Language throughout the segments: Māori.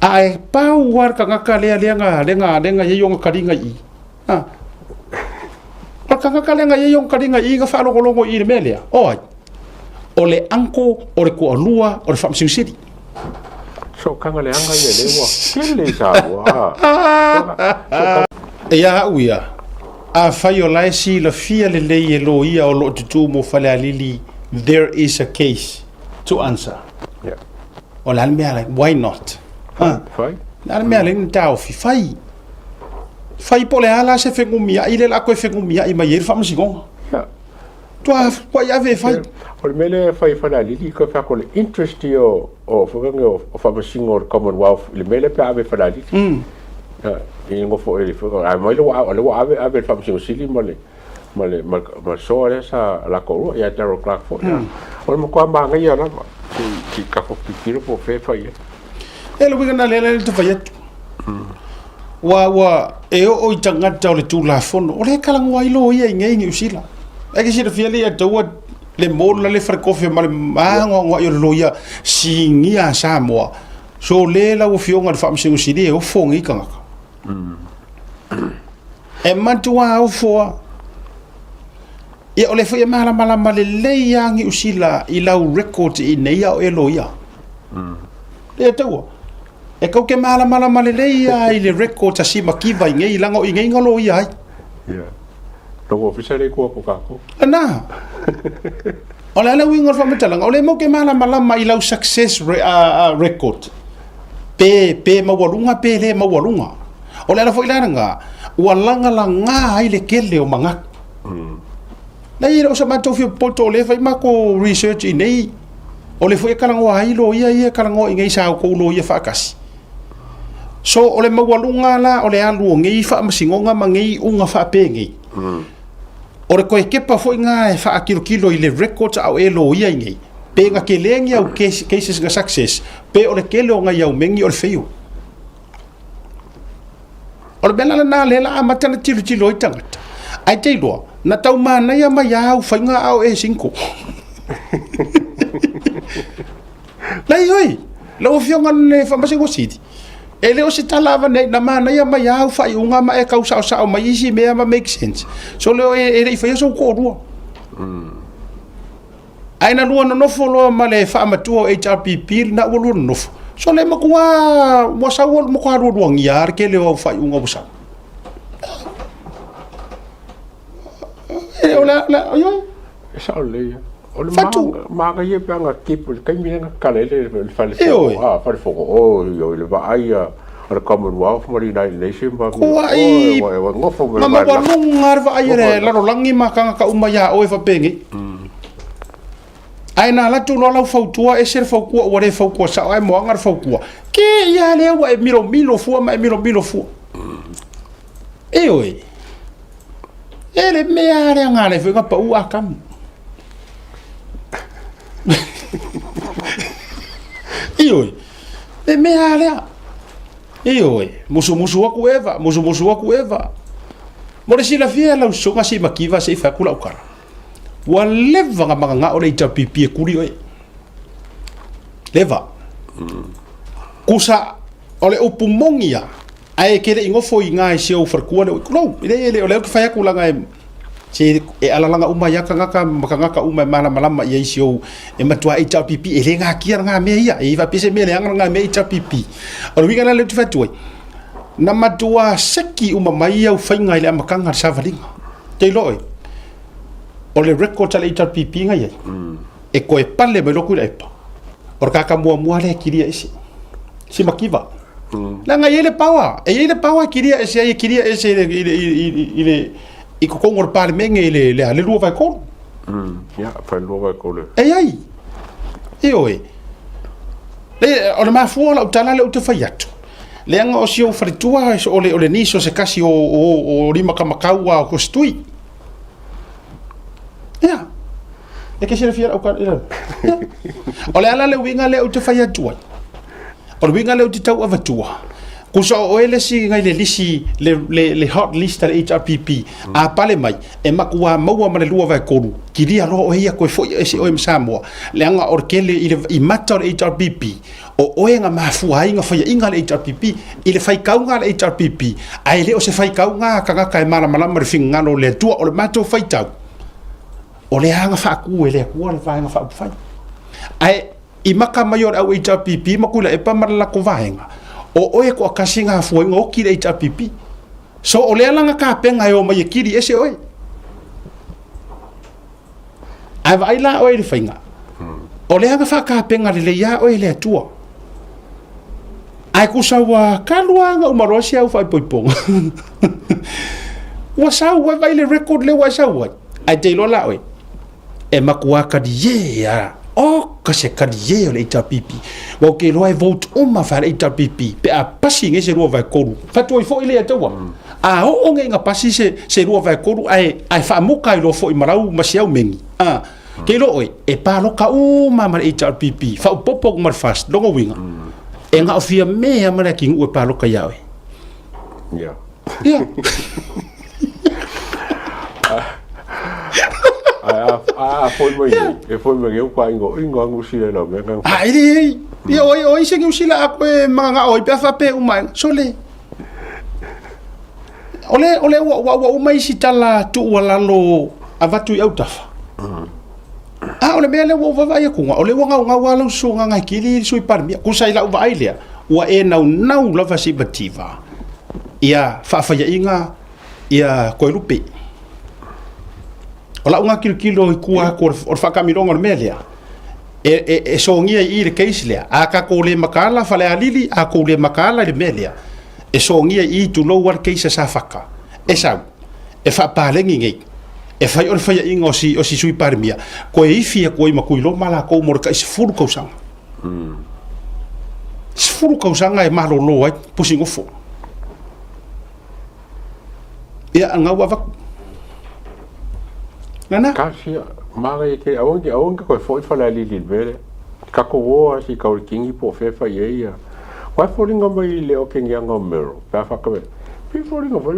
ai pau war ka ngaka lenga ye yong karinga I ka ngaka lenga ye yong karinga I ga fa longo I le melea oi ole anko ole ko alua ole fam sing city so kanga le anga ye le wa kele sa wa ya uia a fai o lai si la fia le ye lo ia o lo tutu mo fale alili there is a case to answer o la mea like why not fai la mea le tau fai po le ala se fengumia ile la ko fengumia I mai fam singonga tua kwa ya ve fai o mele fai fala lili ko fa ko interest yo o fugango o fa singo commonwealth le mele pa ave fala lili ingo fo ele fo ai mai lo ave fam singo sili mole ma so esa la ko ya Darryl Clark fo o mo kwa ma ngai na ki ka ko pikiro po fe fai ele wigana le te fai wa o itanga tau le tula fono o le kalango ai lo ia ngai usila e ke sira fiali a tau le mola le frekofe ma le mango yo loia singia Samoa so le la o fionga fa msingo sidi o fongi kanga e mantua o fo e ole fo e mala le yangi usila I lau record I nei o eloia le tau e kau ke mala le ia I le record ta si makiva ngai lango I ngai ngalo ia ai Logo officiale ko kako. Ana. Ola la wingo fa metalang. Ole mo ke mala I lau success record. Pe mawalunga pe le mawalunga. Ole la foi la nga. Walanga la nga ai le kele o manga. La ira o sa mato fi poto le fa mako research I nei. Ole foi kalango ai lo ia kalango ngai sa ko lo ia fa kasi. So ole mawalunga la ole alu ngai fa masingonga mangai unga fa pe ngai. Ore koe kepa foi nga e wha kilo I le records au e lo ia ngai. Pe nga ke lengi au cases nga success. Pe ore ke leo nga iau mengi ore feio. Ore bela na lela a matana tilo I tangata. Ai te iloa, na tau mana ia mai au whai nga au e sinko. Lai oi, lau fionga ne whamasingo sidi. E leo se talava nei na mana ia mai au fai unga ma e kau sao mai isi mea ma make sense so leo e rei fai so ko rua aina lua no nofo lo ma le fa matua HRPP na ulu nofo so le makua wa sa wol mo kwa rua ngiar ke leo fai unga busa e ola yo sa le ole ma ga ye panga tipo kai mina kalele fale fale fo o yo le va ai o commonwealth mo United Nations ba o ngofo ma wa ngar va ai re la langi ma ka umaya o fa pengi ai na la tu lo la fautua e ser faukua o re faukua sa ai mo ngar faukua ke ya le wa milo fu ma milo fu e oi ele me are ngale fe ka pa u akam Ioi, e me alea. Ioi, musu aku eva. Mo le sila fia lau songa si makiva se fa kula ukara. Wa leva nga manga o le pipi e kuri oi. Leva. Kusa ole upumongia. Ai kere ingofo inga se o farkua le no, ile ole ke fa kula nga se e alalanga uma ya kanga makanga uma malama ia isio e matua HRPP e lenga kia nga me ia e va pese me lenga nga me HRPP o winga na le tfatu na matua seki uma mai au fainga ile makanga savalinga te loi o le record le HRPP nga ia e ko e pale me loku lepa or ka mua le kiria isi si makiva la nga ile power kiria ese ile I ko kongor pale menge le lua vai ko ya fa lua vai ko le ai e oi le ona ma fu la utala le uta faiato le anga o sio fritua ole niso se kasi o rima kamakaua ko stui ya e ke se fiera o ka ole ala le winga le uta faiato ole winga le uta tau avatua kusa o ele si ngai le lisi le hot list le HRPP a pale mai e makua maua male lua vai koru kiria ro o ia ko foi ese o Samoa le anga orkele i mata o HRPP o oenga mafuai nga fai inga le HRPP i le fai kaunga le HRPP ai le o se fai kaunga kanga kai mala mala mar finga no le tua o le mato fai tau o le anga fa ku le ku le fai nga fa fai ai i maka mayor au HRPP makula e pa mala ko vaenga o oe ko akasinga foi ngo ki le HRPP so o le langa ka penga yo mai kiri ese oi ai vai la oi le fainga o le anga fa ka penga le ya oi le tua ai ku sawa kaluanga o marosia u fai poipong wa sawa vai le record le wa sawa ai te lo la oi e makua ka di ya o ka se ka di le HRPP wa ke lo ai vote o ma fa le HRPP pe a pasi nge se ro vai koru fa toi fo ile tawa a o nge nga pasi se ro vai koru ai fa mo kai lo fo i marau ma siau mengi ke lo oi e pa lo ka u ma ma HRPP fa popo mar fast longo winga e nga ofia me a mara ki u pa lo ka ya oi ya foi mai e foi mai eu pa ingo ngusi le me nga ai di oi se ngusi la ko manga oi pa fa pe u mai sole ole wa mai si tala tu wala lo avatu au tafa ole mele wo va ya kunga ole wanga wala so nga kili so par mi ku sai la va ile wa e nau la vasibativa ia fa ya inga ia ko lupe ola unga kilo kua ko fa kamirongo melia e so ngia i le case le aka ko le makala fa le alili a ko le makala le melia e so ngia i tu lo war case sa faka e sa e fa palengi ngai e fa or fa inga o si sui parmia ko e fia ko i makuilo mala ko mor ka sfuru ko sang sfuru ko sanga e malo lo ai pusingo fo ia nga wa nana kasi maga ke awon ko foi fala li vele ka ko wo si ka o kingi po fe fa ye ya wa fo linga mai le o kingi anga mero pa fa ka pe fo linga fo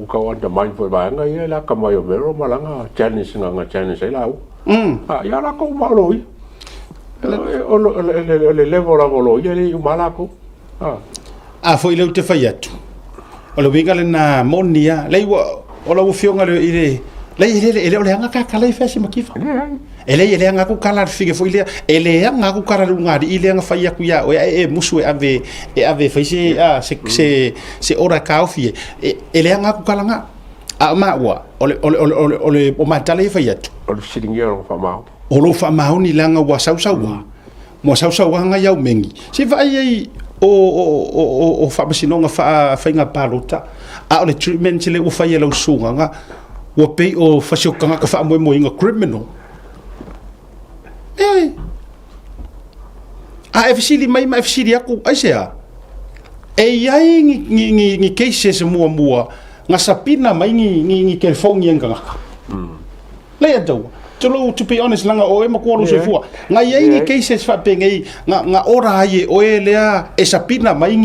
ka wanda mai fo ba nga ye la ka mai o mero malanga challenge nga challenge la u ya la ko ma lo o le level la lo ye le mala ko fo ile te fa yatu o lo winga le na monia le o lo fionga le ile ele ole anga ka kala ifasi makifa ele anga ku kala fige fo ile ele anga ku kala lunga di ile anga faya ku ya o e musu ave faisi se ora kaufie ele anga ku kala nga ma wa ole o matale fayat o siringia o fa mau o lo fa mau ni langa wa sausawa mo sausawa nga yau mengi se vai o fa basinonga fa inga palota ole treatment le o fa yelo sunga nga wa pe o fasio kanga ka fa mo inga criminal FCD mai FCD aku aisea ai ngi cases mo nga sapina mai ngi California nga le ado to be honest langa o e makolo se fua nga ngi cases fa pe nga ora ye o e lea e sapina mai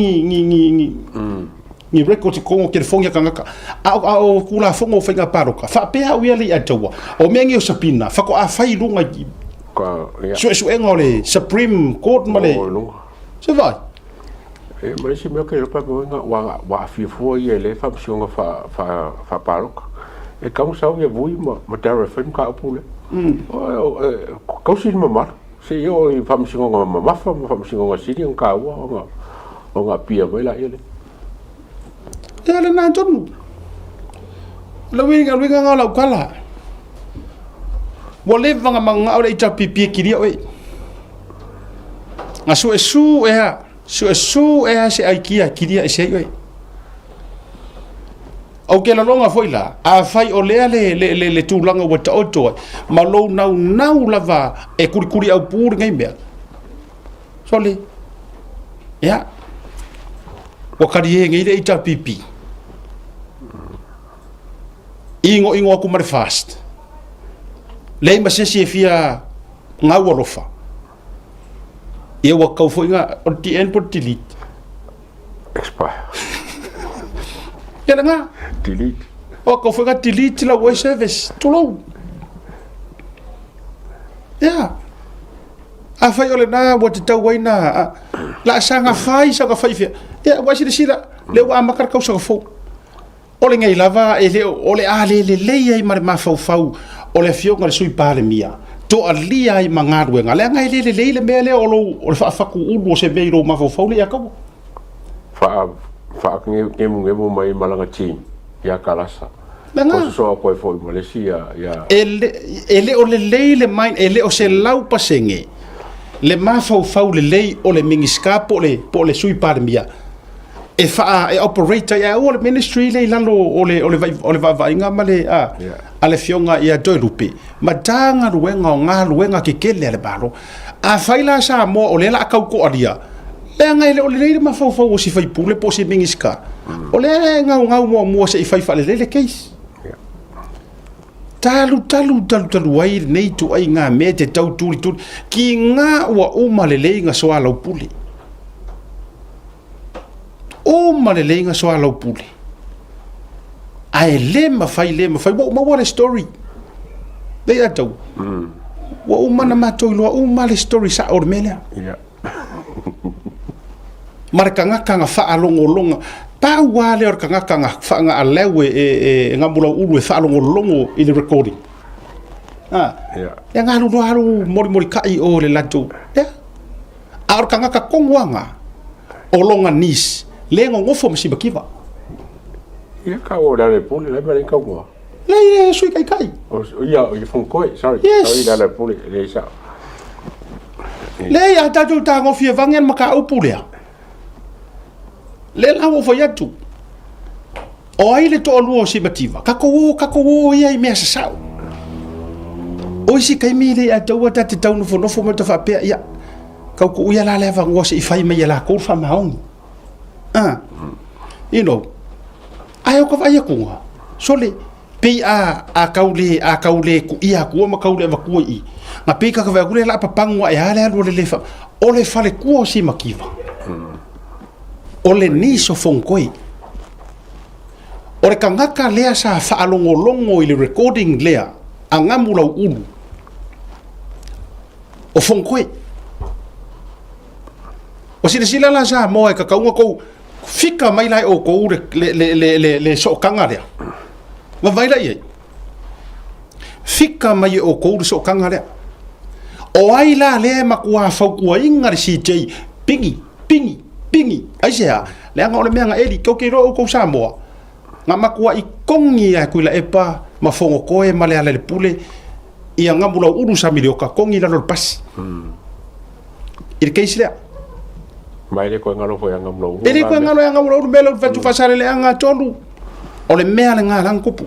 ni record ko California kanga o kula fongo fenga paroka fa pe ha ueli atawa o mengi o sapina fa ko a fai lunga so engole Supreme Court male se vai mai si me ke pa nga wa fi fo ye le fa psionga fa paroka e ka sa ye vui ma tara fen ka pule ko si ma se yo fa psionga ma fa psionga si ni ka wa nga pia mai la ye ele na tonu la winga ngala kala wole vanga manga ore ita pipi kiri oi ngasu esu ea se aikia kiri e sei oi o ke la longa foila a fai o le tulanga wata oto ma lo nau lava e kurikuri au pur ngai mea soli ya wakari ngai le ita pipi ingo aku mar fast lei ma se fia nga wolofa e wa kau foi nga o ti en por tilit expire ya nga delete o ko fa delete la web service tulo ya a fai ole na wa te tau waina la sanga fai fia ya wa sira le wa makar kau sa fo ole ngai lava ele ole ale le ai mar ma fau ole fio ngal sui pale mia to alia i mangaru nga le ngai le mele ole fa ku u se beiro ma fau le ya ka fa ngemu mai malanga team ya kalasa Langa so ko fo Malaysia ya ele ole le mai ele o se lau pasenge le ma fau le ole mingiska po le sui pale mia e fa e operator ya o ministry le lalo ole va inga male ale fionga ia doilupe matanga luenga ke kele le baro a faila sa mo ole la kau ko alia le nga ile ole le ma fau o si fai pule po se mingiska ole nga mo se fai fa le case talu ai nei tu ai nga me te tau tuli ki nga wa uma le nga soa lau pule o malele nga so alo pule ai le ma fai wa what a story they are tau wa uma na mato lo uma le story sa ormela ya marka nga fa alonga pa wale or nga fa nga alewe nga mula ulu fa alonga in the recording ya nga lu mori kai o le lato ya ar nga kongwanga olonga nis lengo ngofo msi bakiva ya ka o le pole le bale ka mo le sui kai o ya o fon koi sorry sorry le pole le sa le ya ta tu ta ngofie vangen maka o pule le la o foyatu o ai le to lu o si bakiva kako wo ya i me sa o si kai mi le ata o ta te tau no fo mo ta fa pe ya ka ko ya la le va ngo si fai me ya la ko fa maong you know ayo ko vai kunga sole pe a kaule ku ia ku ma kaule va ku i na pe ka va kule la papangu ya le le fa ole fale ku si makiva ole ni so fonkoi ore kangaka lea sa fa longo i le recording lea angamula ulu o fonkoi o sila la sa mo e ka kaunga ko fika mai lai o ko le so kanga le wa vai lai fika mai o ko so kanga le o ai la le ma kwa fa ku inga si jei pingi ai sia le anga ole menga eli ko ke ro ko sa mo nga ma kwa i kongi a ku la epa ma fongo ko e male ale pule ia ngambula uru sa milio ka kongi la lo pas il keisi le mai le ko ngalo fo yanga mlo ele ko ngalo yanga mlo belo fa tu fasare le anga tolu ole mea le ngala nkopu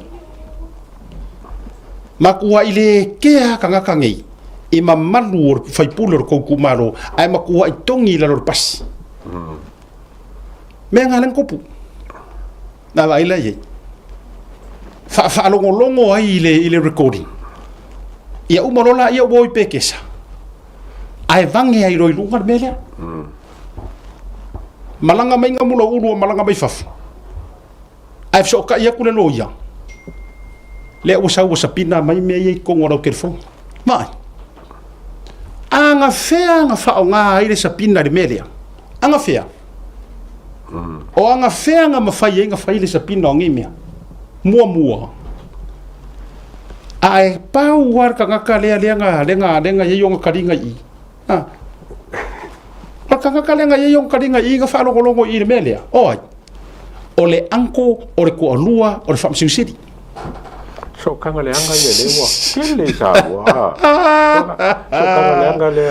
makua ile kea kanga kangi i mamalu fai pulo ko kumaro ai makua i tongi la lor pas mea ngala nkopu na vai la ye fa longo ai ile recording ia umalola ia boy pekesa ai vange ai roi lungar mele malanga mai nga mula uru malanga mai faf ai so ka ia kule loia le usa pina mai me ye ko ngoro kerfo mai anga fea nga fa nga ai le sapina de melia anga fea o anga fea nga mafai nga fai le sapina ngimia mua ai pau war ka nga le nga ye yonga karinga i kanga kalenga ye yong karinga i ga fa longo i melia oi ole anko ore ko alua ore fam siri so kanga le anga ye le wa kele sa wa so kanga le anga le